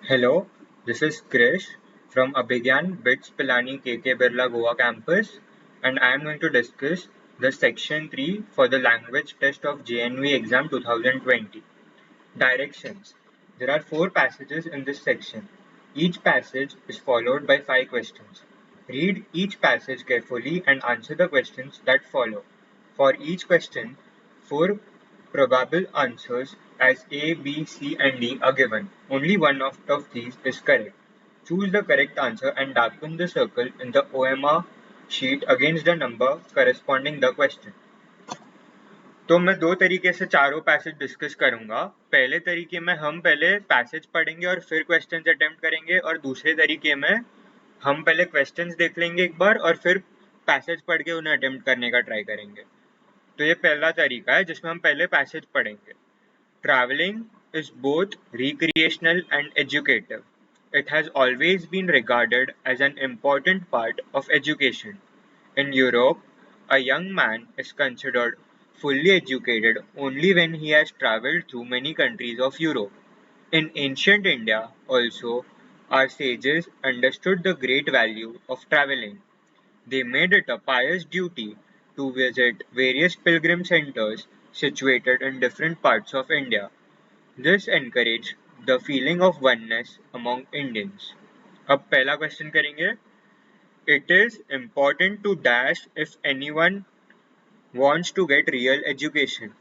Hello, this is Krish from Abhigyan BITS Pilani KK Birla Goa campus, and I am going to discuss the section 3 for the language test of JNV exam 2020. Directions. There are 4 passages in this section. Each passage is followed by 5 questions. Read each passage carefully and answer the questions that follow. For each question, 4 probable answers as A, B, C and D are given. Only one of these is correct. Choose the correct answer and darken the circle in the OMR sheet against the number corresponding the question. तो मैं दो तरीके से चारों passage discuss करूंगा। पहले तरीके में हम पहले पैसेज पढ़ेंगे और फिर क्वेश्चंस अटेम्प्ट करेंगे, और दूसरे तरीके में हम पहले क्वेश्चंस देख लेंगे एक बार और फिर पैसेज पढ़ के उन्हें अटेम्प्ट करने का ट्राई करेंगे। तो ये पहला तरीका है जिसमें हम पहले पैसेज पढ़ेंगे। Travelling is both recreational and educative. It has always been regarded as an important part of education. In Europe, a young man is considered fully educated only when he has traveled through many countries of Europe. In ancient India also, our sages understood the great value of traveling. They made it a pious duty to visit various pilgrim centers situated in different parts of India. This encouraged the feeling of oneness among Indians. अब पहला question करेंगे। It is important to dash if anyone wants to get real education.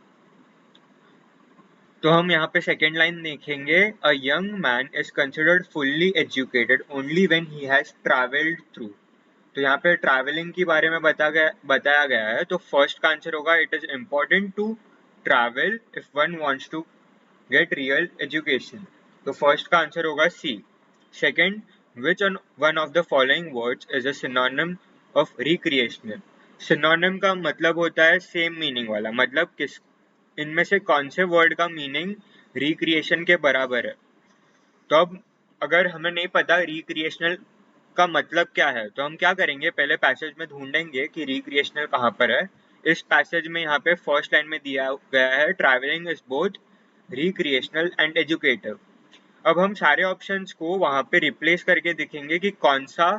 तो हम यहाँ पे second line देखेंगे, a young man is considered fully educated only when he has travelled through. तो यहाँ पे ट्रैवलिंग के बारे में बताया गया है, तो फर्स्ट का आंसर होगा it is important to travel if one wants to get real education. तो फर्स्ट का आंसर होगा C. Second, which one of the following words is a synonym of recreational. Synonym का मतलब होता है सेम मीनिंग वाला, मतलब किस इनमें से कौन से वर्ड का मीनिंग रिक्रिएशन के बराबर है। तो अब अगर हमें नहीं पता रिक्रिएशनल का मतलब क्या है, तो हम क्या करेंगे, पहले पैसेज में ढूंढेंगे कि रिक्रिएशनल कहाँ पर है। इस पैसेज में यहाँ पे फर्स्ट लाइन में दिया गया है travelling is both recreational and educative. अब हम सारे ऑप्शंस को वहाँ पे रिप्लेस करके देखेंगे कि कौन सा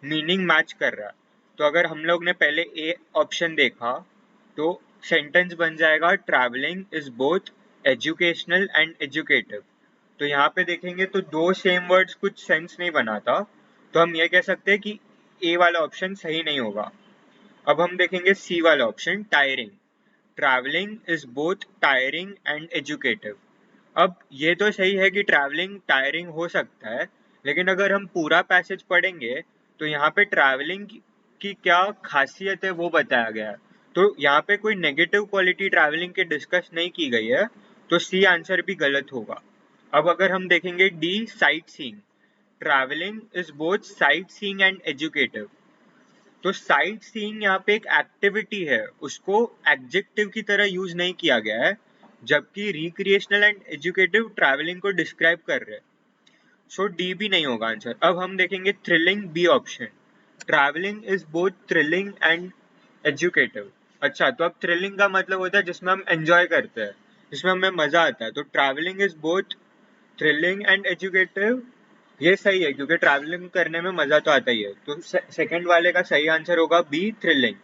मीनिंग मैच कर रहा है। तो अगर हम लोग ने पहले ए ऑप्शन देखा तो सेंटेंस बन जाएगा travelling is both educational and educative. तो यहाँ पे देखेंगे तो दो सेम वर्ड्स कुछ सेंस नहीं बनाता, तो हम ये कह सकते हैं कि ए वाला ऑप्शन सही नहीं होगा। अब हम देखेंगे सी वाला option tiring. Travelling is both tiring and educative. अब ये तो सही है कि ट्रैवलिंग टायरिंग हो सकता है, लेकिन अगर हम पूरा पैसेज पढ़ेंगे तो यहाँ पे ट्रैवलिंग की क्या खासियत है वो बताया गया है। तो यहाँ पे कोई नेगेटिव क्वालिटी ट्रैवलिंग के डिस्कस नहीं की गई है, तो सी आंसर भी गलत होगा। अब अगर हम देखेंगे D sight seeing. Travelling is both sight seeing and educative. तो साइट सीइंग यहाँ पे एक एक्टिविटी है, उसको एडजेक्टिव की तरह यूज नहीं किया गया है, जबकि रिक्रिएशनल एंड एजुकेटिव ट्रैवलिंग को डिस्क्राइब कर रहे हैं। सो डी भी नहीं होगा आंसर। अब हम देखेंगे thrilling B option. Travelling is both thrilling and educative. अच्छा, तो अब थ्रिलिंग का मतलब होता है जिसमें हम एंजॉय करते हैं, जिसमें हमें मजा आता है। तो travelling is both thrilling and educative, ये सही है क्योंकि ट्रैवलिंग करने में मजा तो आता ही है। तो सेकंड वाले का सही आंसर होगा बी थ्रिलिंग।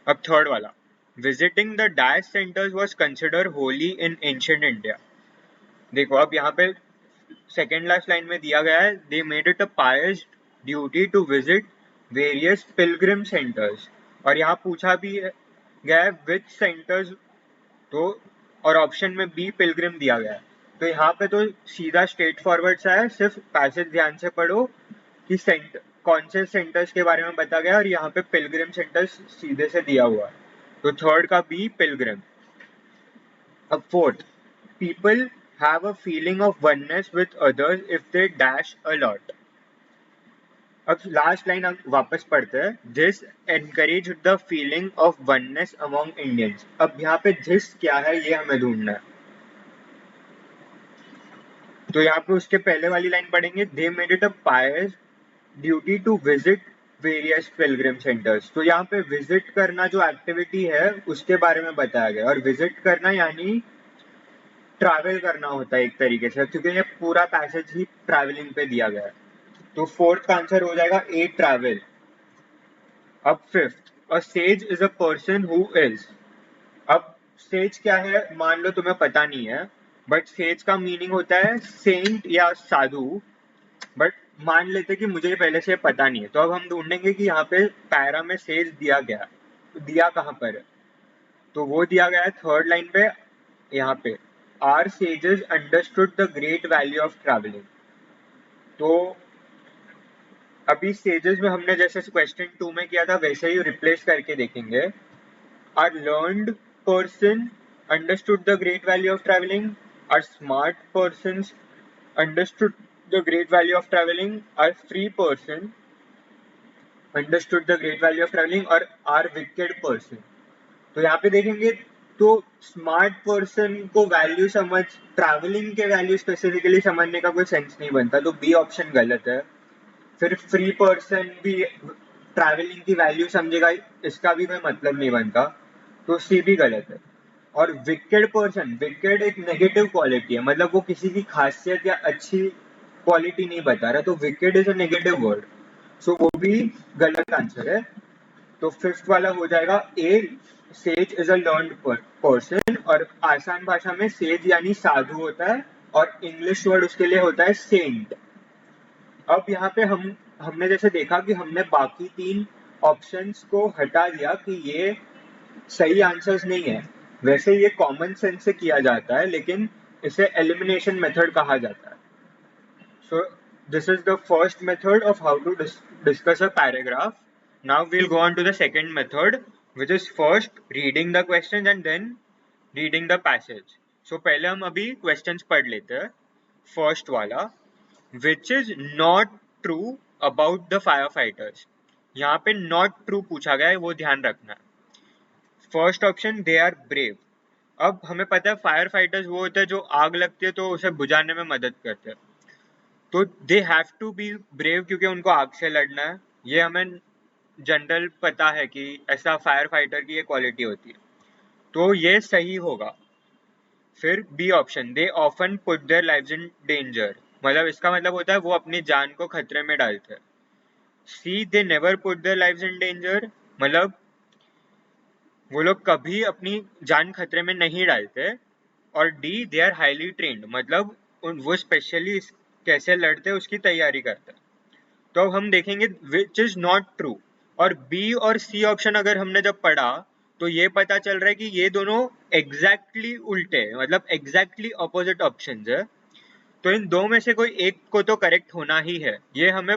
अब थर्ड वाला, visiting the dash centres was considered Holi in ancient India. देखो अब यहाँ पे सेकेंड लास्ट लाइन में दिया गया है they made it a pious duty to visit various pilgrim centres, और यहाँ पूछा भी गया है विच सेंटर्स, तो और ऑप्शन में बी पिलग्रिम दिया गया है। तो यहाँ पे तो सीधा स्ट्रेट फॉरवर्ड सा है, सिर्फ पैसेज ध्यान से पढ़ो कि कौन से सेंटर्स के बारे में बताया गया, और यहाँ पे पिलग्रिम सेंटर्स सीधे से दिया हुआ है। तो थर्ड का बी पिलग्रिम। अब fourth, people have a feeling of oneness with others if they dash a lot. अब लास्ट लाइन हम वापस पढ़ते हैं, this encouraged the feeling of oneness among Indians. अब यहाँ पे this क्या है ये हमें ढूंढना है। तो यहाँ पे उसके पहले वाली लाइन पढ़ेंगे, they made it a pious duty to visit various pilgrim centers. तो यहाँ पे विजिट करना जो एक्टिविटी है उसके बारे में बताया गया, और विजिट करना यानी ट्रैवल करना होता है एक तरीके से, क्योंकि ये पूरा पैसेज ही ट्रैवलिंग पे दिया गया है। तो फोर्थ का आंसर हो जाएगा ए, ट्रैवल। अब fifth, a says is a person who is. अब सेज क्या है, मान लो तुम्हें पता नहीं है, बट सेज का मीनिंग होता है सेंट या साधु। बट मान लेते कि मुझे पहले से पता नहीं है, तो अब हम ढूंढेंगे कि यहाँ पे पैरा में सेज दिया गया, तो दिया कहाँ पर है। तो वो दिया गया है थर्ड लाइन पे, यहाँ पे, or sages understood the great value of travelling. तो अभी सेजेस में हमने जैसे क्वेश्चन 2 में किया था वैसे ही रिप्लेस करके देखेंगे। Or learned person understood the great value of travelling, or smart person understood the great value of travelling, or free person understood the great value of travelling, और आर विकेड पर्सन। तो यहाँ पे देखेंगे तो smart person को value समझ, travelling के value specifically समझने का कोई सेंस नहीं बनता, तो बी ऑप्शन गलत है। फिर फ्री पर्सन भी ट्रैवलिंग की वैल्यू समझेगा, इसका भी कोई मतलब नहीं बनता, तो सी भी गलत है। और विकेड पर्सन, विकेड एक नेगेटिव क्वालिटी है, मतलब वो किसी की खासियत या अच्छी क्वालिटी नहीं बता रहा, तो wicked is a negative word, so वो भी गलत आंसर है। तो फिफ्थ वाला हो जाएगा A, sage is a learned person. और आसान भाषा में सेज यानी साधु होता है, और इंग्लिश वर्ड उसके लिए होता है सेंट। अब यहाँ पे हमने जैसे देखा कि हमने बाकी तीन ऑप्शंस को हटा दिया कि ये सही आंसर्स नहीं है। वैसे ये कॉमन सेंस से किया जाता है, लेकिन इसे एलिमिनेशन मेथड कहा जाता है। So this is the first method of how to discuss a paragraph. Now we'll go on to the second method, which is first reading the questions and then reading the passage. So पहले हम अभी questions पढ़ लेते हैं. First वाला, which is not true about the firefighters. यहाँ पे not true पूछा गया है, वो ध्यान रखना है. First option, they are brave. अब हमें पता है फायर फाइटर्स वो होते हैं जो आग लगती है तो उसे बुझाने में मदद करते हैं, तो they have to be brave क्योंकि उनको आग से लड़ना है, ये हमें जनरल पता है कि ऐसा फायर फाइटर की ये क्वालिटी होती है, तो ये सही होगा. फिर B option, they often put their lives in danger, मतलब इसका मतलब होता है वो अपनी जान को खतरे में डालते हैं. See, they never put their lives in danger, मतलब वो लोग कभी अपनी जान खतरे में नहीं डालते. और D, they are highly trained, मतलब वो स्पेशली कैसे लड़ते हैं उसकी तैयारी करते हैं. तो अब हम देखेंगे विच इज नॉट ट्रू. और बी और सी ऑप्शन अगर हमने जब पढ़ा तो ये पता चल रहा है कि ये दोनों एग्जैक्टली उल्टे, मतलब एग्जैक्टली ऑपोजिट ऑप्शंस है. तो इन दो में से कोई एक को तो करेक्ट होना ही है, ये हमें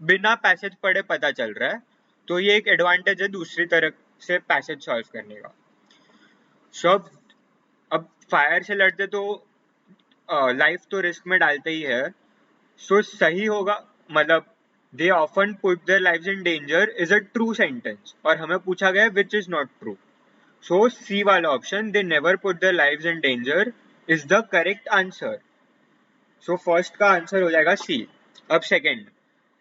बिना पैसेज पढ़े पता चल रहा है. तो ये एक एडवांटेज है दूसरी तरह से पैसेज सॉल्व करने का. सब अब फायर से लड़ते तो लाइफ तो रिस्क में डालते ही है, सो सही होगा, मतलब they often put their lives in danger is a true sentence, और हमें पूछा गया which is not true. So C वाला option, they never put their lives in danger, is the correct answer. So first का answer हो जाएगा C. अब second,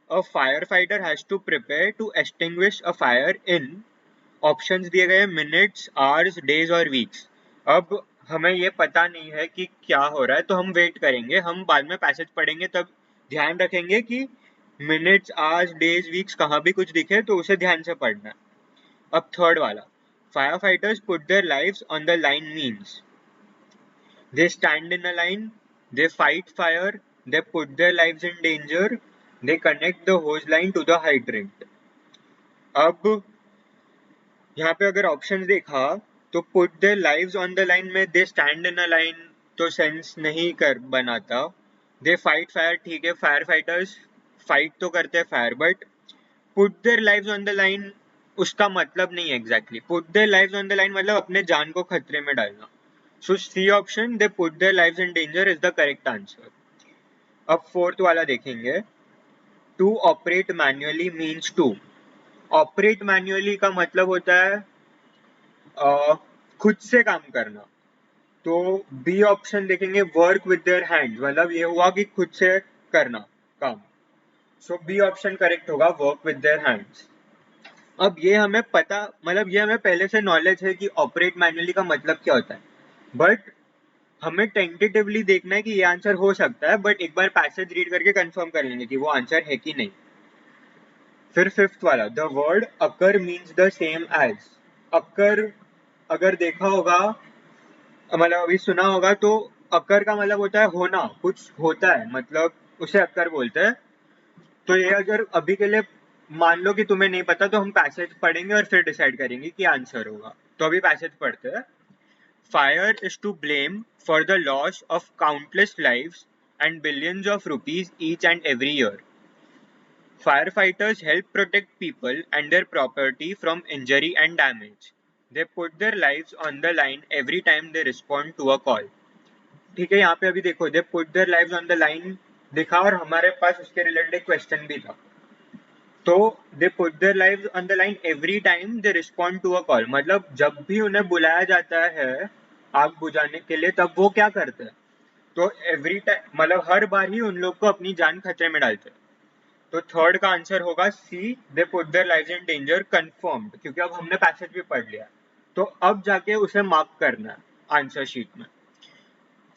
a fire fighter has to prepare to extinguish a fire in, options दिए गए minutes, hours, days और weeks. अब हमें ये पता नहीं है कि क्या हो रहा है, तो हम वेट करेंगे, हम बाद में पैसेज पढ़ेंगे तब ध्यान रखेंगे कि मिनट्स, आवर्स, डेज, वीक्स कहाँ भी कुछ दिखे तो उसे ध्यान से पढ़ना है. अब थर्ड वाला, firefighters put their lives on the line means they stand in a line, they fight fire, they put their lives in danger, they connect the hose line to the hydrant. अब यहाँ पे अगर options देखा तो put their lives on the line में they stand in a line तो sense नहीं कर बनाता. दे फाइट फायर, ठीक है, फायर फाइटर्स फाइट तो करते हैं fire, but put their lives on the line उसका मतलब नहीं है exactly. Put their lives on the line मतलब अपने जान को खतरे में डालना. So C option, they put their lives in danger, is the correct answer. अब फोर्थ वाला देखेंगे, to operate manually means to. Operate manually का मतलब होता है खुद से काम करना. तो बी ऑप्शन देखेंगे, वर्क विद देयर हैंड्स, मतलब ये हुआ कि खुद से करना काम. सो बी ऑप्शन करेक्ट होगा, वर्क विद देयर हैंड्स. अब ये हमें पता, मतलब ये हमें पहले से नॉलेज है कि ऑपरेट मैन्युअली का मतलब क्या होता है, बट हमें टेंटेटिवली देखना है कि ये आंसर हो सकता है, बट एक बार पैसेज रीड करके कंफर्म कर लेंगे कि वो आंसर है कि नहीं। फिर फिफ्थ वाला, the word occur means the same as. Occur अगर देखा होगा, मतलब अभी सुना होगा, तो अकर का मतलब होता है होना, कुछ होता है, मतलब उसे अकर बोलते हैं। तो ये अगर अभी के लिए मान लो कि तुम्हें नहीं पता, तो हम पैसेज पढ़ेंगे और फिर डिसाइड करेंगे कि आंसर होगा। तो अभी पैसेज पढ़ते हैं। Fire is to blame for the loss of countless lives and billions of rupees each and every year. Firefighters help protect people and their property from injury and damage. They put their lives on the line every time they respond to a call. ठीक है, यहाँ पे अभी देखो, they put their lives on the line दिखा, और हमारे पास उसके रिलेटेड एक क्वेश्चन भी था। तो they put their lives on the line every time they respond to a call, मतलब जब भी उन्हें बुलाया जाता है आग बुझाने के लिए, तब वो क्या करते हैं? तो एवरी टाइम, मतलब हर बार ही उन लोग को अपनी जान खतरे में डालते हैं। तो थर्ड का आंसर होगा C, they put their lives in danger, confirmed, क्योंकि अब हमने पैसेज भी पढ़ लिया। तो अब जाके उसे मार्क करना है आंसर शीट में।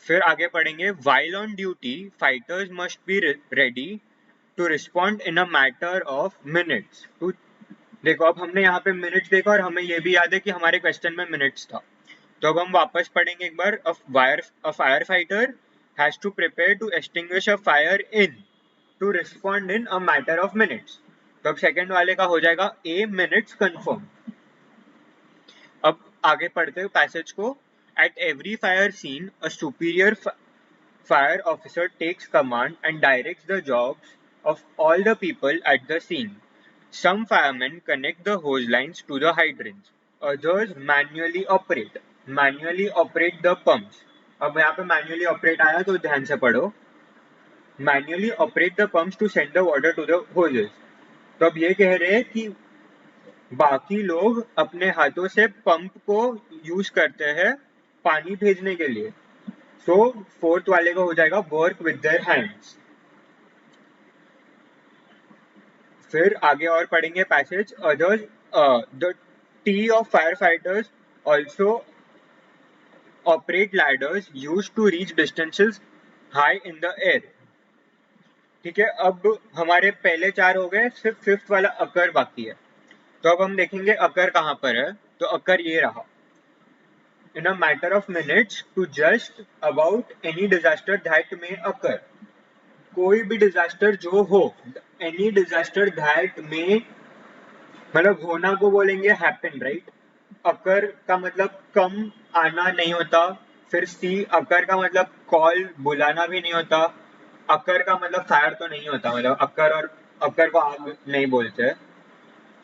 फिर आगे पढ़ेंगे, while on duty fighters must be ready to respond in a matter of minutes to. देखो, अब हमने यहाँ पे मिनट्स देखा और हमें ये भी याद है कि हमारे क्वेश्चन में मिनट्स था। तो अब हम वापस पढ़ेंगे एक बार, a fire fighter has to prepare to extinguish a fire in to respond in a matter of minutes. तो अब सेकंड वाले का हो जाएगा ए मिनट्स कंफर्म। अब आगे पढ़ते हैं पैसेज को। At every fire scene a superior fire officer takes command and directs the jobs of all the people at the scene. Some firemen connect the hose lines to the hydrants. Others manually operate the pumps. अब यहाँ पे manually operate आया तो ध्यान से पढ़ो। Manually operate the pumps to send the water to the hoses. तो अब ये कह रहे हैं कि बाकी लोग अपने हाथों से पंप को यूज करते हैं पानी भेजने के लिए। सो फोर्थ वाले का हो जाएगा वर्क विद देयर हैंड्स। फिर आगे और पढ़ेंगे passage, others the tea of fire fighters also operate ladders use to reach distances high in the air. ठीक है, अब हमारे पहले चार हो गए, सिर्फ फिफ्थ वाला अकर बाकी है। तो अब हम देखेंगे अकर कहाँ पर है। तो अकर ये रहा, in a matter of minutes to just about any disaster that may occur. कोई भी डिजास्टर जो हो, any disaster that may, मतलब होना को बोलेंगे happen, right? अकर का मतलब कम आना नहीं होता। फिर सी, अकर का मतलब कॉल बुलाना भी नहीं होता। अकर का मतलब फायर तो नहीं होता, मतलब अकर और अकर को आग नहीं बोलते।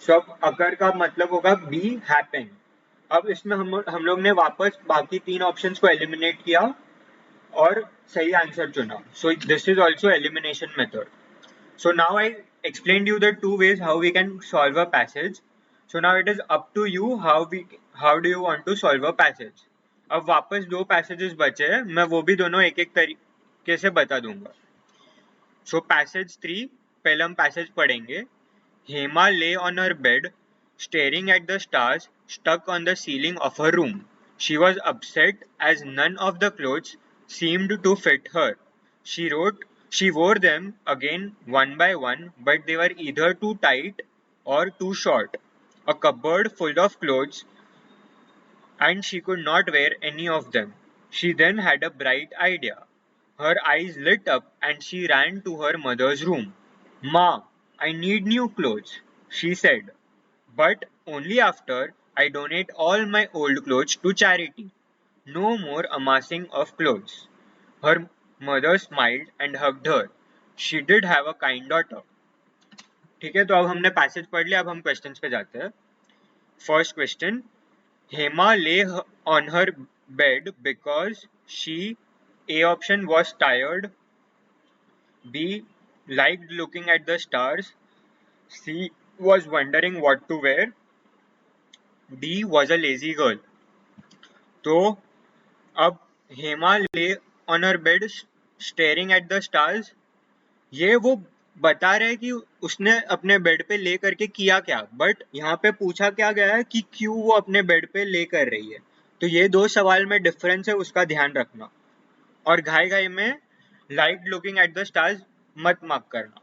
सब अकर का मतलब होगा बी हैपन। अब इसमें हम लोग ने वापस बाकी तीन ऑप्शंस को एलिमिनेट किया और सही आंसर चुना। So this is also elimination method. So now I explained you the two ways how we can solve a passage. So now it is up to you how do you want to solve a passage. अब वापस दो passages बचे हैं, मैं वो भी दोनों एक एक तरीके से बता दूंगा। So passage 3, पहले हम passage पढ़ेंगे। Hema lay on her bed, staring at the stars stuck on the ceiling of her room. She was upset as none of the clothes seemed to fit her. She wore them again one by one, but they were either too tight or too short. A cupboard full of clothes, and she could not wear any of them. She then had a bright idea. Her eyes lit up and she ran to her mother's room. Ma, I need new clothes, she said, but only after I donate all my old clothes to charity. No more amassing of clothes. Her mother smiled and hugged her. She did have a kind daughter. ठीक है, तो अब हमने passage पढ़ लिया, अब हम questions पे जाते हैं। First question, Hema lay on her bed because she, A option, was tired, B, liked looking at the stars, C, was wondering what to wear, D, was a lazy girl. तो अब हेमा ले on her bed staring at the stars, ये वो बता रहे कि उसने अपने बेड पे ले करके किया क्या, बट यहाँ पे पूछा क्या गया है कि क्यों वो अपने बेड पे ले कर रही है। तो ये दो सवाल में डिफरेंस है, उसका ध्यान रखना। और घाई घाई में like looking at the stars मत मार्क करना।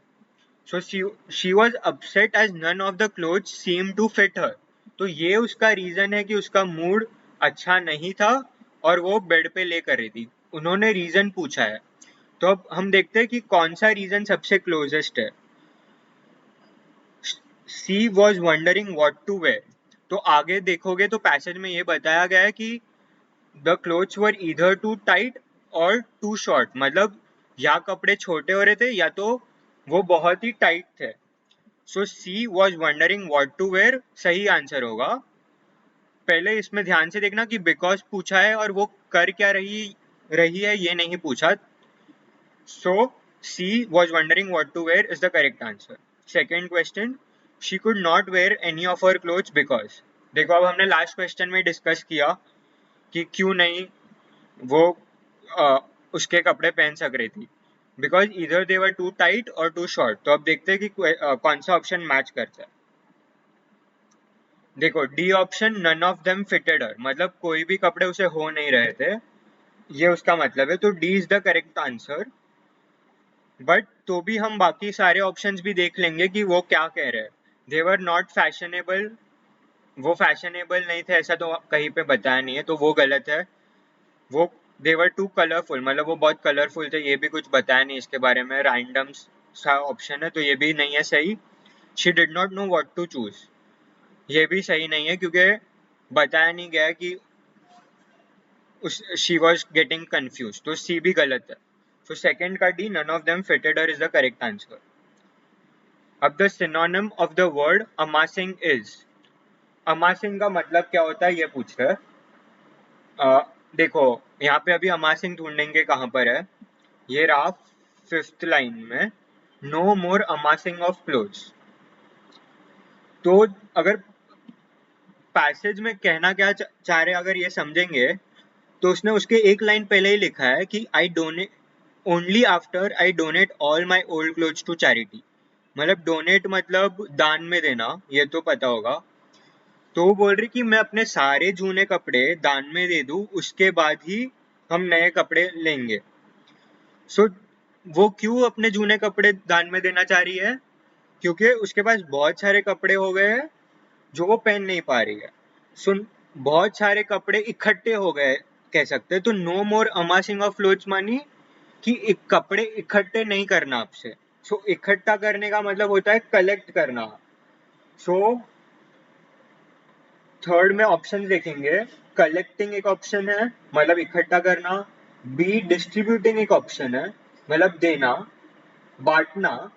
So she was upset as none of the clothes seem to fit her. तो ये उसका रीजन है कि उसका मूड अच्छा नहीं था और वो बेड पे ले कर रही थी। उन्होंने रीजन पूछा है, तो अब हम देखते हैं कि कौन सा रीजन सबसे क्लोजेस्ट है। She was wondering what to wear. तो आगे देखोगे तो पैसेज में ये बताया गया है कि the clothes were either too tight और टू शॉर्ट, मतलब या कपड़े छोटे हो रहे थे या तो वो बहुत ही टाइट थे। So she was wondering what to wear सही आंसर होगा। पहले इसमें ध्यान से देखना कि बिकॉज पूछा है और वो कर क्या रही रही है ये नहीं पूछा। So she was wondering what to wear is the correct answer. Second question, she could not wear any of her clothes because. देखो अब हमने लास्ट क्वेश्चन में डिस्कस किया कि क्यों नहीं वो उसके कपड़े पहन सक रही थी, बिकॉज इधर दे वर टू टाइट और टू शॉर्ट। तो अब देखते हैं कि कौन सा ऑप्शन मैच करता है। देखो D option, none of them fitted her, मतलब कोई भी कपड़े उसे हो नहीं रहे थे, ये उसका मतलब है। तो D is the correct answer. But तो भी हम बाकी सारे ऑप्शंस भी देख लेंगे कि वो क्या कह रहे हैं। दे वर नॉट फैशनेबल, वो फैशनेबल नहीं थे ऐसा तो कहीं पे बताया नहीं है, तो वो गलत है। वो देवर टू कलरफुल, मतलब वो बहुत कलरफुल थे, ये भी कुछ बताया नहीं इसके बारे में, रैंडम सा ऑप्शन है तो ये भी नहीं है सही। She did not know what to choose, ये भी सही नहीं है क्योंकि बताया नहीं गया कि शी वॉज गेटिंग कंफ्यूज, तो सी भी गलत है। सो सेकेंड का D, none of them fitted her, is the correct answer. अब the synonym of the word amazing is. Amazing का मतलब क्या होता है ये पूछ रहे हैं। देखो यहाँ पे अभी अमासिंग ढूंढेंगे कहाँ पर है, ये रहा फिफ्थ लाइन में, नो मोर अमासिंग ऑफ क्लोथ्स। तो अगर पैसेज में कहना क्या चाह रहे अगर ये समझेंगे तो उसने उसके एक लाइन पहले ही लिखा है कि I donate only after I donate all my old clothes to charity. मतलब डोनेट मतलब दान में देना, ये तो पता होगा। तो वो बोल रही कि मैं अपने सारे जूने कपड़े दान में दे दूं, उसके बाद ही हम नए कपड़े लेंगे। सो वो क्यों अपने जूने कपड़े दान में देना चाह रही है, क्योंकि उसके पास बहुत सारे कपड़े हो गए हैं जो वो पहन नहीं पा रही है। सुन, बहुत सारे कपड़े इकट्ठे हो गए कह सकते हैं। तो नो मोर अमासिंग ऑफ क्लोथ्स मानी कि एक कपड़े इकट्ठे नहीं करना आपसे। सो इकट्ठा करने का मतलब होता है कलेक्ट करना। सो थर्ड में ऑप्शन देखेंगे, कलेक्टिंग एक ऑप्शन है मतलब इकट्ठा करना, बी डिस्ट्रीब्यूटिंग एक ऑप्शन है मतलब देना बांटना,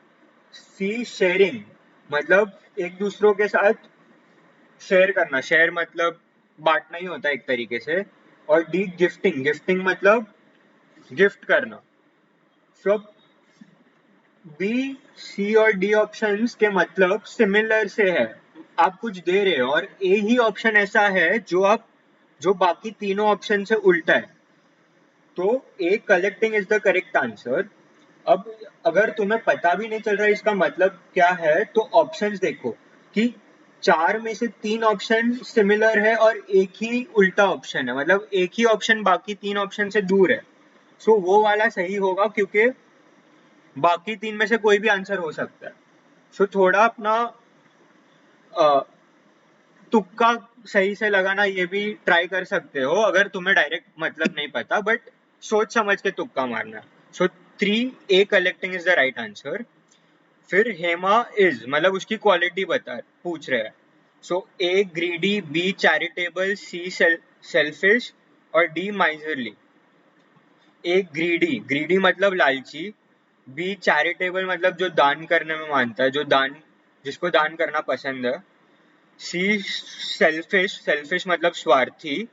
सी शेयरिंग मतलब एक दूसरों के साथ शेयर करना, शेयर मतलब बांटना ही होता है एक तरीके से, और डी गिफ्टिंग, गिफ्टिंग मतलब गिफ्ट करना। सब बी, सी और डी ऑप्शंस के मतलब सिमिलर से है, आप कुछ दे रहे हो, और ए ही ऑप्शन ऐसा है जो बाकी तीनों ऑप्शन से उल्टा है। तो A collecting is the correct answer. अब अगर तुम्हें पता भी नहीं चल रहा है इसका मतलब क्या है तो ऑप्शंस देखो कि चार में से तीन ऑप्शन सिमिलर है और एक ही उल्टा ऑप्शन है, मतलब एक ही ऑप्शन बाकी तीन ऑप्शन से दूर है। सो वो वाला सही होगा क्योंकि बाकी तीन में से कोई भी आंसर हो सकता है। सो थोड़ा अपना तुक्का सही से लगाना ये भी ट्राई कर सकते हो अगर तुम्हें डायरेक्ट मतलब नहीं पता, बट सोच समझ के तुक्का मारना। So three, A collecting is the right answer. फिर हेमा इज मतलब उसकी क्वालिटी बता पूछ रहे हैं। सो ए ग्रीडी, बी चैरिटेबल, सी सेल्फिश और डी माइजरली। ए ग्रीडी, ग्रीडी मतलब लालची, बी चैरिटेबल मतलब जो दान करने में मानता है, जो दान जिसको दान करना पसंद है, सी सेल्फिश, सेल्फिश मतलब स्वार्थी,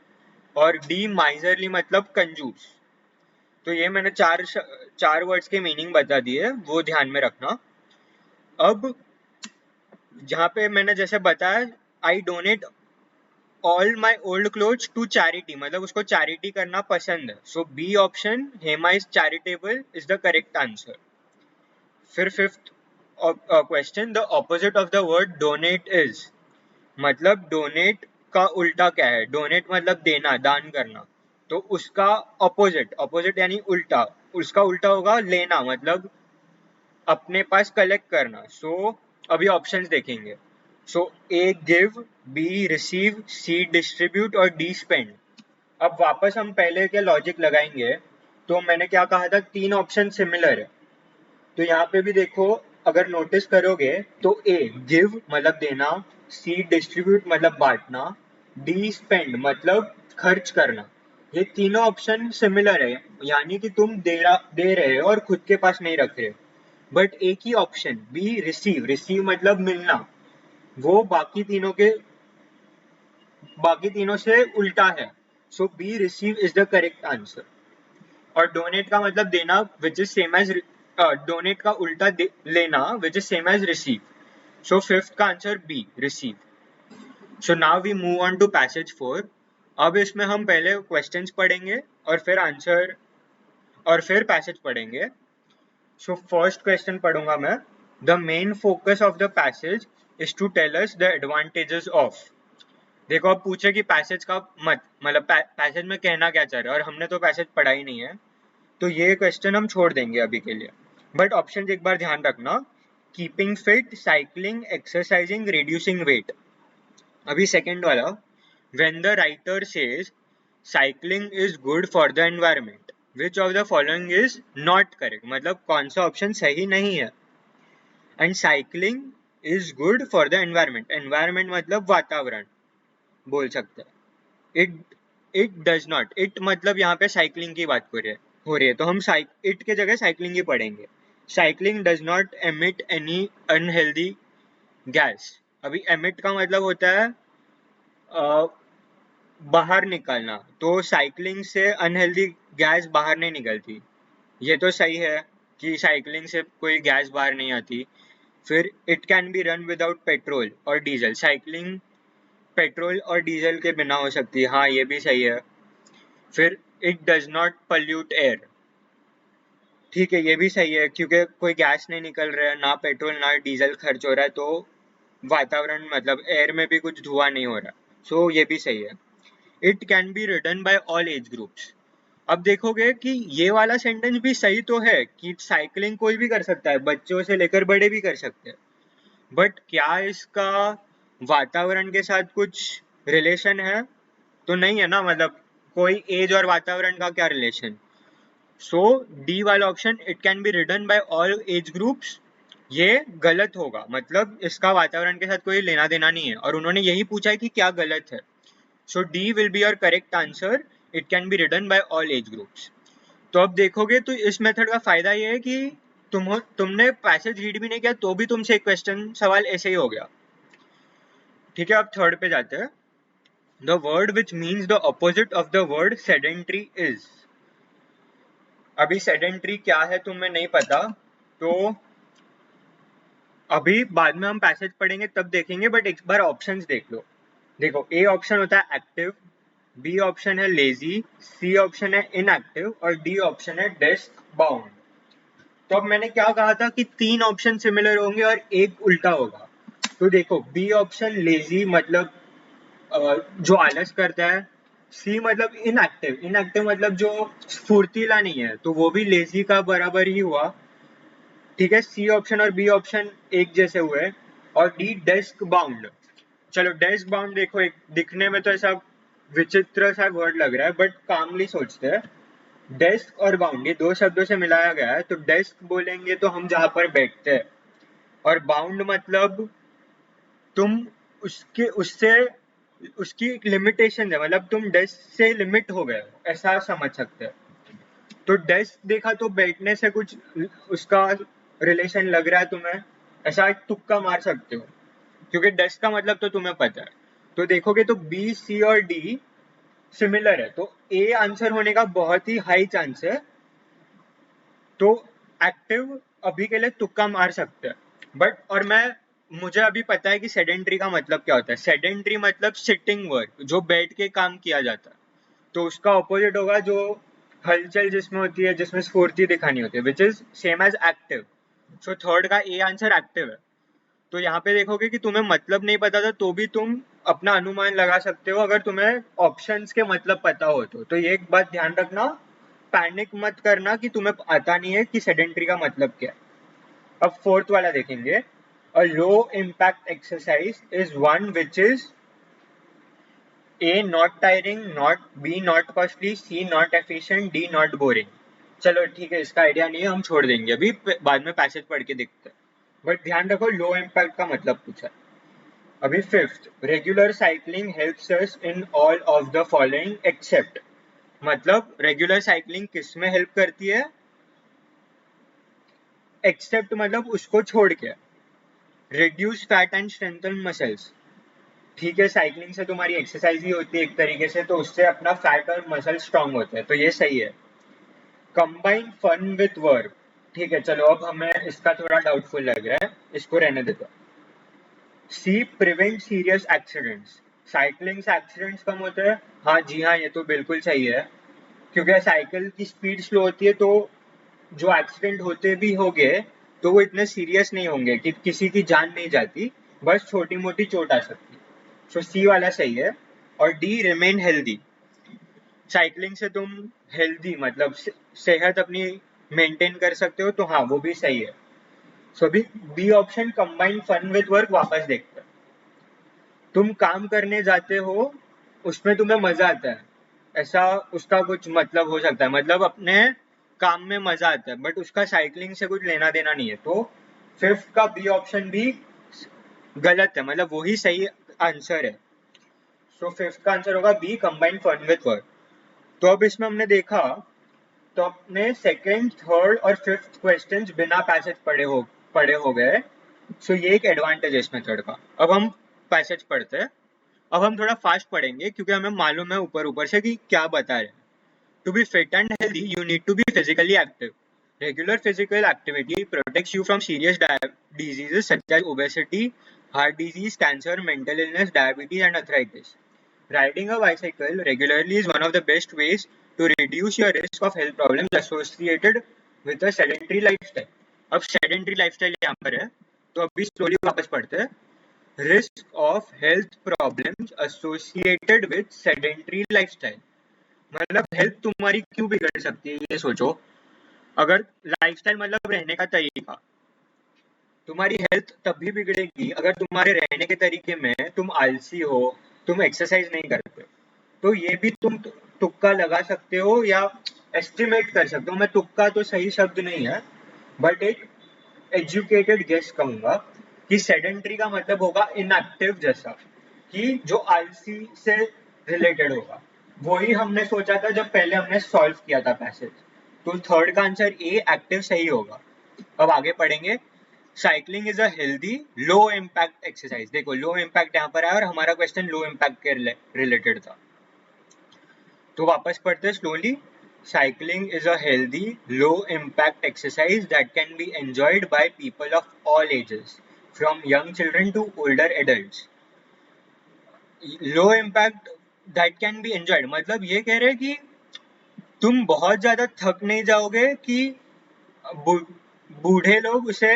और डी माइजरली मतलब कंजूस। तो ये मैंने चार वर्ड्स के मीनिंग बता दिए, वो ध्यान में रखना। अब जहाँ पे मैंने जैसे बताया I donate all my old clothes to charity, मतलब उसको चैरिटी करना पसंद है। So B option Hema is charitable is the correct answer. फिर fifth question, the opposite of the word donate is, मतलब डोनेट का उल्टा क्या है, डोनेट मतलब देना, दान करना। तो उसका ऑपोजिट, ऑपोजिट यानी उल्टा, उसका उल्टा होगा लेना, मतलब अपने पास कलेक्ट करना। अभी ऑप्शंस देखेंगे। ए गिव, बी रिसीव, सी डिस्ट्रीब्यूट और डी स्पेंड। अब वापस हम पहले के लॉजिक लगाएंगे। तो मैंने क्या कहा था, 3 ऑप्शन सिमिलर है। तो यहाँ पे भी देखो, अगर नोटिस करोगे तो ए गिव मतलब देना, सी डिस्ट्रीब्यूट मतलब बांटना, डी स्पेंड मतलब खर्च करना। ये तीनों ऑप्शन सिमिलर है, यानी कि तुम दे रहे हो और खुद के पास नहीं रख रहे। बट एक ही ऑप्शन बी रिसीव, रिसीव मतलब मिलना, वो बाकी तीनों से उल्टा है। B receive is the correct answer. और डोनेट का मतलब देना, which is same as, donate का उल्टा लेना, which is same as receive. Fifth का answer B receive. Now we move on to passage 4। अब इसमें हम पहले क्वेश्चंस पढ़ेंगे और फिर आंसर और फिर पैसेज पढ़ेंगे। फर्स्ट क्वेश्चन पढ़ूंगा मैं। The main focus of the passage is to tell us the advantages of. देखो, अब पूछे कि पैसेज का मतलब पैसेज में कहना क्या चाह रहा है, और हमने तो पैसेज पढ़ा ही नहीं है, तो ये क्वेश्चन हम छोड़ देंगे अभी के लिए। बट ऑप्शन एक बार ध्यान रखना। Keeping fit, cycling, exercising, reducing weight. अभी सेकंड वाला, when the writer says cycling is good for the environment, which of the following is not correct, मतलब कौन सा ऑप्शन सही नहीं है। And cycling is good for the environment, environment मतलब वातावरण बोल सकते हैं। इट डज नॉट, इट मतलब यहाँ पे साइकिलिंग की बात हो रही है, तो हम इट के जगह साइकिलिंग ही पढ़ेंगे। Cycling does not emit any unhealthy gas. अभी एमिट का मतलब होता है बाहर निकलना, तो साइकिलिंग से अनहेल्दी गैस बाहर नहीं निकलती। ये तो सही है कि साइकिलिंग से कोई गैस बाहर नहीं आती। फिर it can be run without petrol और डीजल, साइकिलिंग पेट्रोल और डीजल के बिना हो सकती है, हाँ ये भी सही है। फिर it does not pollute air, ठीक है ये भी सही है, क्योंकि कोई गैस नहीं निकल रहा है, ना पेट्रोल ना डीजल खर्च हो रहा है, तो वातावरण मतलब एयर में भी कुछ धुआं नहीं हो रहा, ये भी सही है। It can be ridden by all age groups. अब देखोगे कि ये वाला सेंटेंस भी सही तो है कि साइकिलिंग कोई भी कर सकता है, बच्चों से लेकर बड़े भी कर सकते हैं, बट क्या इसका वातावरण के साथ कुछ रिलेशन है? तो नहीं है ना, मतलब कोई एज और वातावरण का क्या रिलेशन। डी वाला option, it can be ridden by all age groups, ये गलत होगा, मतलब इसका वातावरण के साथ कोई लेना देना नहीं है, और उन्होंने यही पूछा है कि क्या गलत है। D will be your correct answer, it can be ridden by all age groups. तो अब देखोगे तो इस मेथड का फायदा ये है कि तुमने पैसेज रीड भी नहीं किया तो भी तुमसे एक क्वेश्चन सवाल ऐसे ही हो गया। ठीक है, अब थर्ड पे जाते हैं। The word which means the opposite of the word sedentary is. अभी सेडेंट्री क्या है तुम्हें नहीं पता, तो अभी बाद में हम पैसेज पढ़ेंगे तब देखेंगे, बट एक बार ऑप्शंस देख लो। देखो, ए ऑप्शन होता है एक्टिव, बी ऑप्शन है लेजी, सी ऑप्शन है इनएक्टिव और डी ऑप्शन है डेस्क बाउंड। तो अब मैंने क्या कहा था कि 3 ऑप्शन सिमिलर होंगे और एक उल्टा होगा। तो देखो, बी ऑप्शन लेजी मतलब जो आलस करता है, सी मतलब इनएक्टिव, इनएक्टिव मतलब जो स्फूर्तिला नहीं है, तो वो भी लेजी का बराबर ही हुआ। ठीक है, सी ऑप्शन और बी ऑप्शन एक जैसे हुए। और डी डेस्क बाउंड, चलो डेस्क बाउंड देखो, एक दिखने में तो ऐसा विचित्र सा वर्ड लग रहा है, बट कामली सोचते हैं। डेस्क और बाउंड ये 2 शब्दों से मिलाया गया है, तो डेस्क बोलेंगे तो हम जहां पर बैठते हैं, और बाउंड मतलब तुम उससे उसकी लिमिटेशन है, मतलब तुम डेस्क से लिमिट हो गए हो, ऐसा समझ सकते हैं। तो डेस्क देखा तो बैठने से कुछ उसका रिलेशन लग रहा है तुम्हें, ऐसा एक तुक्का मार सकते हो, क्योंकि डेस्क का मतलब तो तुम्हें पता है। तो देखोगे तो बी, सी और डी सिमिलर है, तो ए आंसर होने का बहुत ही हाई चांस है। तो एक्टिव अभी के लिए तुक्का मार सकते हैं, बट और मुझे अभी पता है कि सेडेंट्री का मतलब क्या होता है। सेडेंट्री मतलब सिटिंग वर्क, जो बैठ के काम किया जाता है, तो उसका ऑपोजिट होगा जो हलचल जिसमें होती है, जिसमें स्फूर्ति दिखानी होती है, which is same as active. So third का ए आंसर एक्टिव है। तो यहाँ पे देखोगे कि तुम्हें मतलब नहीं पता था तो भी तुम अपना अनुमान लगा सकते हो अगर तुम्हें ऑप्शंस के मतलब पता हो तो ये एक बात ध्यान रखना, पैनिक मत करना कि तुम्हें पता नहीं है कि सेडेंट्री का मतलब क्या है। अब फोर्थ वाला देखेंगे, a low impact exercise is one which is A not tiring, not B not costly, C not efficient, D not boring. चलो ठीक है, इसका आइडिया नहीं है, हम छोड़ देंगे, अभी बाद में पैसेज पढ़ के देखते हैं। बट ध्यान रखो लो इम्पैक्ट का मतलब पूछा है। अभी fifth, regular cycling helps us in all of the following except, मतलब रेगुलर साइकिलिंग किस में हेल्प करती है, एक्सेप्ट मतलब उसको छोड़ के, reduce fat and strengthen muscles. ठीक है, साइकिलिंग से तुम्हारी एक्सरसाइज ही होती है एक तरीके से, तो उससे अपना फैट और मसल स्ट्रांग होता है, तो ये सही है। कंबाइन फन विथ वर्क, ठीक है चलो, अब हमें इसका थोड़ा डाउटफुल लग रहा है, इसको रहने देते। सी प्रिवेंट सीरियस एक्सीडेंट्स, साइकिलिंग से एक्सीडेंट्स कम होते हैं, हाँ जी हाँ, ये तो बिल्कुल सही है, क्योंकि साइकिल की स्पीड स्लो होती है तो जो एक्सीडेंट होते भी होंगे तो वो इतने सीरियस नहीं होंगे कि किसी की जान नहीं जाती, बस छोटी मोटी चोट आ सकती है। सो सी वाला सही है। और डी रिमेन हेल्दी, साइकिलिंग से तुम हेल्दी मतलब सेहत अपनी मेंटेन कर सकते हो, तो हाँ वो भी सही है। सो अभी B option combine fun with work वापस देखते हैं। तुम काम करने जाते हो, उसमें तुम्हें मजा आता है, ऐसा उसका कुछ मतलब हो सकता है, मतलब अपने काम में मजा आता है, बट उसका साइकिलिंग से कुछ लेना देना नहीं है, तो फिफ्थ का बी ऑप्शन भी गलत है, मतलब वही सही आंसर है। सो फिफ्थ का आंसर होगा B combine fun with work. तो अब इसमें हमने देखा, तो अपने सेकंड, थर्ड और फिफ्थ क्वेश्चंस बिना पैसेज पढ़े हो गए। सो ये एक एडवांटेज है इस मेथड का। अब हम पैसेज पढ़ते हैं। अब हम थोड़ा फास्ट पढ़ेंगे क्योंकि हमें मालूम है ऊपर ऊपर से कि क्या बता रहे हैं। To be fit and healthy you need to be physically active, regular physical activity protects you from serious diseases such as obesity, heart disease, cancer, mental illness, diabetes and arthritis. Riding a bicycle regularly is one of the best ways to reduce your risk of health problems associated with a sedentary lifestyle. अब sedentary lifestyle यहाँ पर है, तो अभी slowly वापस पढ़ते हैं। Risk of health problems associated with sedentary lifestyle, मतलब हेल्थ तुम्हारी क्यों बिगड़ सकती है ये सोचो। अगर लाइफस्टाइल मतलब रहने का तरीका, तुम्हारी हेल्थ तभी बिगड़ेगी अगर तुम्हारे रहने के तरीके में तुम आलसी हो, तुम एक्सरसाइज नहीं करते, तो ये भी तुम तुक्का लगा सकते हो या एस्टिमेट कर सकते हो। मैं तुक्का तो सही शब्द नहीं है, बट एक एजुकेटेड गेस कहूंगा कि सेडेंट्री का मतलब होगा इनएक्टिव जैसा, कि जो आलसी से रिलेटेड होगा। वही हमने सोचा था जब पहले हमने सॉल्व किया था पैसेज, तो थर्ड का आंसर ए एक्टिव सही होगा। अब आगे पढ़ेंगे। Cycling is a healthy low impact exercise, देखो लो इम्पैक्ट यहाँ पर है और हमारा क्वेश्चन लो इम्पैक्ट के रिलेटेड था, तो वापस पढ़ते slowly. Cycling is a healthy, low-impact exercise that can be enjoyed by people of all ages, from young children to older adults. Low impact that can be enjoyed मतलब ये कह रहे हैं कि तुम बहुत ज्यादा थक नहीं जाओगे कि बूढ़े लोग उसे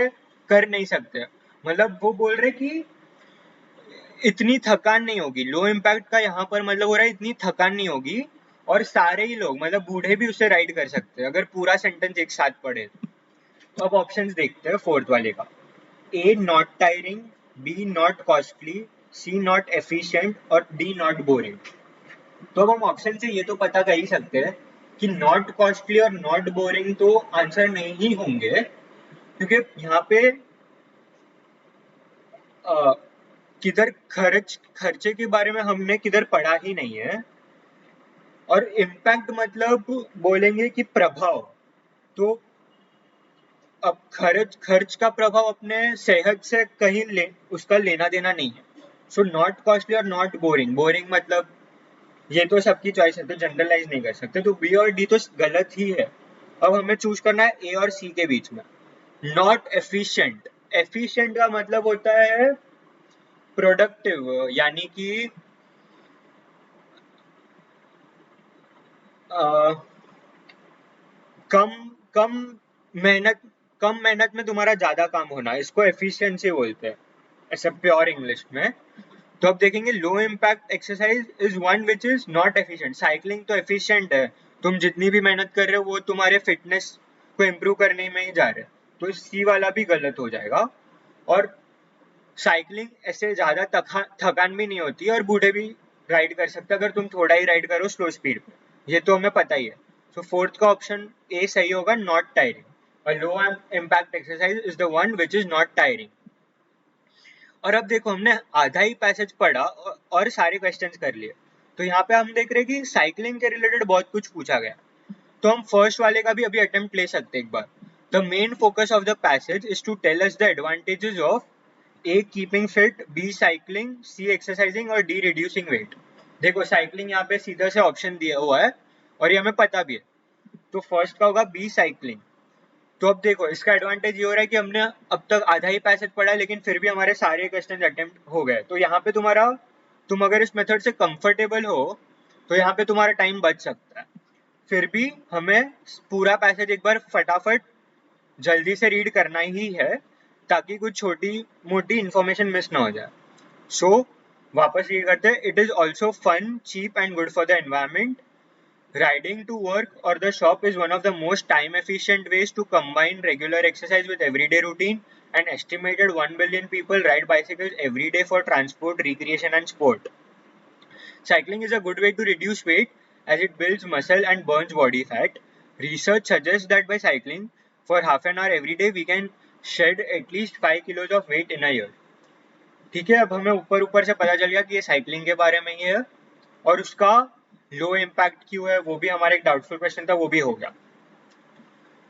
कर नहीं सकते, मतलब वो बोल रहे कि इतनी थकान नहीं होगी। लो इम्पैक्ट का यहाँ पर मतलब हो रहा है इतनी थकान नहीं होगी, और सारे ही लोग मतलब बूढ़े भी उसे राइड कर सकते हैं अगर पूरा सेंटेंस एक साथ पढ़े। तो अब ऑप्शंस देखते हैं फोर्थ वाले का। A not tiring, B not costly, C not efficient और डी नॉट बोरिंग। तो अब हम ऑप्शन से ये तो पता कर ही सकते हैं कि नॉट कॉस्टली और नॉट बोरिंग तो आंसर नहीं ही होंगे, क्योंकि यहाँ पे किधर खर्चे के बारे में हमने किधर पढ़ा ही नहीं है, और इम्पैक्ट मतलब बोलेंगे कि प्रभाव, तो अब खर्च का प्रभाव अपने सेहत से कहीं उसका लेना देना नहीं है। सो नॉट कॉस्टली और नॉट बोरिंग, बोरिंग मतलब ये तो सबकी चॉइस है तो जनरलाइज नहीं कर सकते, तो बी और डी तो गलत ही है। अब हमें चूज करना है ए और सी के बीच में। नॉट एफिशिएंट, एफिशिएंट का मतलब होता है प्रोडक्टिव, यानी कि कम कम मेहनत कम मेहनत में तुम्हारा ज्यादा काम होना, इसको एफिशिएंसी बोलते हैं। ऐसे प्योर इंग्लिश में। तो अब देखेंगे लो impact exercise is one which is not efficient. Cycling तो एफिशिएंट है, तुम जितनी भी मेहनत कर रहे हो वो तुम्हारे फिटनेस को इम्प्रूव करने में ही जा रहे हैं, तो सी वाला भी गलत हो जाएगा। और साइकिलिंग ऐसे ज्यादा थकान भी नहीं होती और बूढ़े भी राइड कर सकते अगर तुम थोड़ा ही राइड करो स्लो स्पीड पे, ये तो हमें पता ही है। सो फोर्थ का ऑप्शन ए सही होगा, not tiring. A low impact exercise is the one which is not tiring. और अब देखो हमने आधा ही पैसेज पढ़ा और सारे क्वेश्चंस कर लिए, तो यहाँ पे हम देख रहे हैं कि साइकिलिंग के रिलेटेड बहुत कुछ पूछा गया। तो हम फर्स्ट वाले का भी अभी अटेम्प्ट ले सकते हैं एक बार। The main focus of the passage is to tell us the advantages of A keeping fit, B cycling, C exercising और डी रिड्यूसिंग वेट। देखो साइकिलिंग यहाँ पे सीधा से ऑप्शन दिया हुआ है और ये हमें पता भी है, तो फर्स्ट का होगा बी साइकिलिंग। तो अब देखो इसका एडवांटेज ये हो रहा है कि हमने अब तक आधा ही पैसेज पढ़ा लेकिन फिर भी हमारे सारे क्वेश्चन अटेम्प्ट हो गए। तो यहाँ पे तुम अगर इस मेथड से कंफर्टेबल हो तो यहाँ पे तुम्हारा टाइम बच सकता है। फिर भी हमें पूरा पैसेज एक बार फटाफट जल्दी से रीड करना ही है ताकि कुछ छोटी मोटी इंफॉर्मेशन मिस ना हो जाए। सो वापस ये करते हैं, it is also fun, cheap and good for the environment. Riding to work or the shop is one of the most time-efficient ways to combine regular exercise with everyday routine. An estimated 1 billion people ride bicycles every day for transport, recreation, and sport. Cycling is a good way to reduce weight as it builds muscle and burns body fat. Research suggests that by cycling for half an hour every day, we can shed at least 5 kilos of weight in a year. ठीक है, अब हमें ऊपर ऊपर से पता चल गया कि ये साइकिलिंग के बारे में ही है और उसका लो इम्पैक्ट क्यों है वो भी हमारा एक डाउटफुल क्वेश्चन था, वो भी हो गया।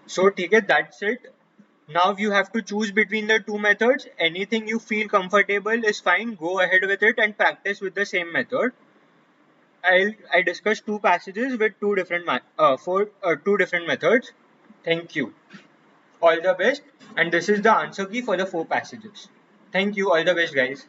सो ठीक है, that's it. Now you have to choose between the two methods. Anything you feel comfortable is fine, go ahead with it and practise with the same method. I discussed two passages with two different methods. Thank you. All the best. And this is the answer key for the 4 passages. Thank you. All the best, guys.